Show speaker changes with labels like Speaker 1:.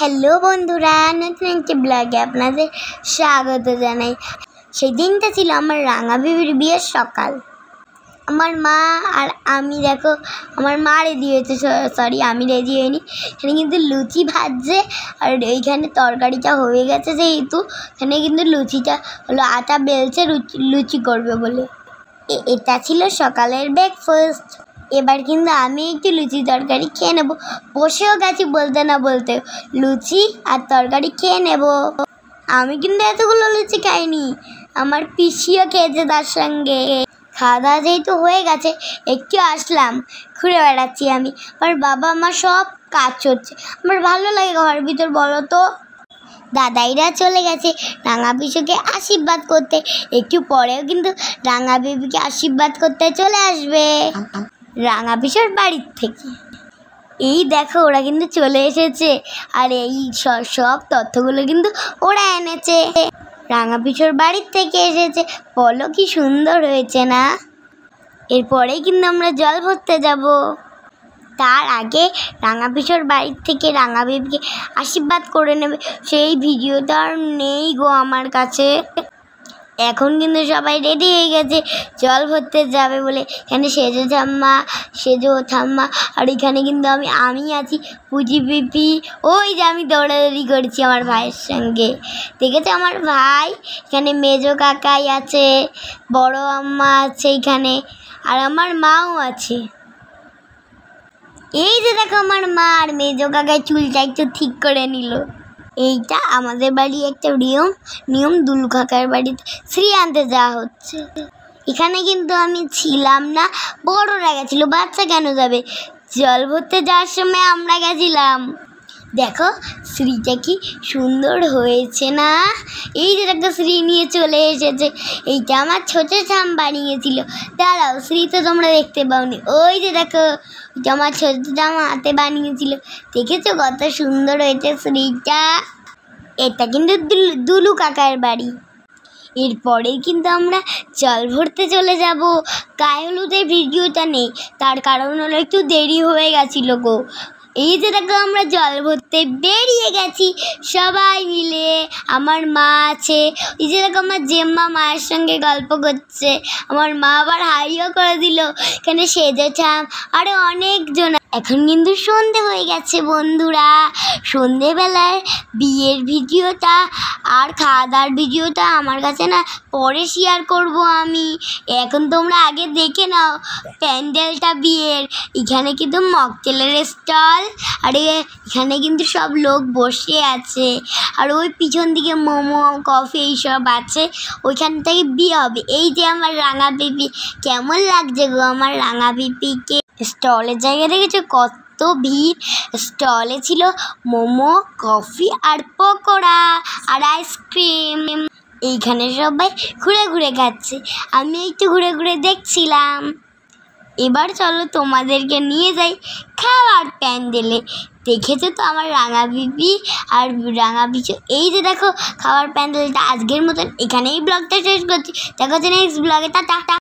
Speaker 1: Hello বন্ধুরা, নতুন একটি ব্লগে আপনাদের স্বাগত জানাই। সেই দিনটা ছিল আমার রাঙা বিবির বিয়ের সকাল। আমার মা আর আমি, দেখো আমার মা রেডি হয়েছে, সরি আমি রেডি হইনি। এখানে কিন্তু লুচি ভাজছে, আর এইখানে তরকারিটা হয়ে গেছে, যেহেতু এখানে কিন্তু লুচিটা হলো আটা বেলছে লুচি করবে বলে। এটা ছিল সকালের ব্রেকফাস্ট। এবার কিন্তু আমি একটু লুচি তরকারি খেয়ে নেবো। বসেও গেছি বলতে না বলতে, লুচি আর তরকারি খেয়ে নেব। আমি কিন্তু এতগুলো লুচি খাইনি, আমার পিসিও খেয়েছে তার সঙ্গে। খাওয়া দাওয়া যেহেতু হয়ে গেছে, একটু আসলাম, ঘুরে বেড়াচ্ছি আমি। আমার বাবা মা সব কাজ করছে, আমার ভালো লাগে ঘরের ভিতর, বলো তো। দাদাইরা চলে গেছে রাঙা পিসুকে আশীর্বাদ করতে, একটু পরেও কিন্তু রাঙা বেবিকে আশীর্বাদ করতে চলে আসবে রাঙা পিসুর বাড়ির থেকে। এই দেখো ওরা কিন্তু চলে এসেছে, আর এই সব তথ্যগুলো কিন্তু ওরা এনেছে, রাঙা পিসুর বাড়ির থেকে এসেছে। বলো কি সুন্দর হয়েছে না? এরপরেই কিন্তু আমরা জল ভরতে যাব। তার আগে রাঙা পিসুর বাড়ির থেকে রাঙা বেবিকে আশীর্বাদ করে নেবে, সেই ভিডিওটা আর নেই গো আমার কাছে। এখন কিন্তু সবাই রেডি হয়ে গেছে জল ভরতে যাবে বলে। এখানে সেজো ঠাম্মা, আর এখানে কিন্তু আমি আছি, পুজি পিপি। ওই যে আমি দৌড়াদৌড়ি করছি আমার ভাইয়ের সঙ্গে, দেখেছো আমার ভাই। এখানে মেজো কাকাই আছে, বড় আম্মা আছে এখানে, আর আমার মাও আছে। এই যে দেখো আমার মা আর মেজো কাকাই চুলটা একটু ঠিক করে নিল। এইটা আমাদের বাড়ি একটা নিয়ম দুলু কাকার বাড়িতে শ্রী আনতে যাওয়া হচ্ছে। এখানে কিন্তু আমি ছিলাম না, বড়রা গেছিলো, বাচ্চা কেন যাবে? জল ভরতে যাওয়ার সময় আমরা গেছিলাম। দেখো শ্রীটা কি সুন্দর হয়েছে না? এই যে দেখো শ্রী নিয়ে চলে এসেছে। এইটা আমার ছোট ঠাম বানিয়েছিল। দাঁড়াও, শ্রী তো তোমরা দেখতে পাওনি। ওই যে দেখো, ওইটা আমার ছোট ঠাম হাতে বানিয়েছিল। দেখেছো কত সুন্দর হয়েছে শ্রীটা? এটা কিন্তু দুলু কাকার বাড়ি। এরপরেই কিন্তু আমরা জল ভরতে চলে যাব। গায়ে হলুদের ভিডিওটা নেই, তার কারণ হলো একটু দেরি হয়ে গেছিলো গো। এই যে দেখো আমরা জল ভরতে বেরিয়ে গেছি সবাই মিলে। আমার মা আছে, এই যে দেখো আমার জেম্মা মায়ের সঙ্গে গল্প করছে। আমার মা আবার হাইও করে দিল। এখানে সেজেছাম, আরে অনেকজন। এখন কিন্তু সন্ধে হয়ে গেছে বন্ধুরা। সন্ধেবেলায় বিয়ের ভিডিওটা আর খাওয়া দাওয়ার ভিডিওটা আমার কাছে না পরে শেয়ার করব আমি। এখন তোমরা আগে দেখে নাও প্যান্ডেলটা বিয়ের। এখানে কিন্তু মকটেলের স্টল, আর এখানে কিন্তু সব লোক বসে আছে, আর ওই পিছন দিকে মোমো কফি এইসব আছে। ওইখান থেকে বিয়ে হবে। এই যে আমার রাঙা পিপি, কেমন লাগছে গো আমার রাঙা পিপিকে? স্টলের জায়গা দেখেছো কত ভিড়? স্টলে ছিল মোমো, কফি আর পকোড়া আর আইসক্রিম। এইখানে সবাই ঘুরে ঘুরে খাচ্ছে, আমি একটু ঘুরে ঘুরে দেখছিলাম। এবার চলো তোমাদেরকে নিয়ে যাই খাওয়ার প্যান্ডেলে। দেখেছো তো আমার রাঙা বিবি আর রাঙা পিছু। এই যে দেখো খাওয়ার প্যান্ডেলটা। আজকের মতন এখানেই ব্লগটা শেষ করছি, দেখা হচ্ছে নেক্সট ব্লগে। টাটা।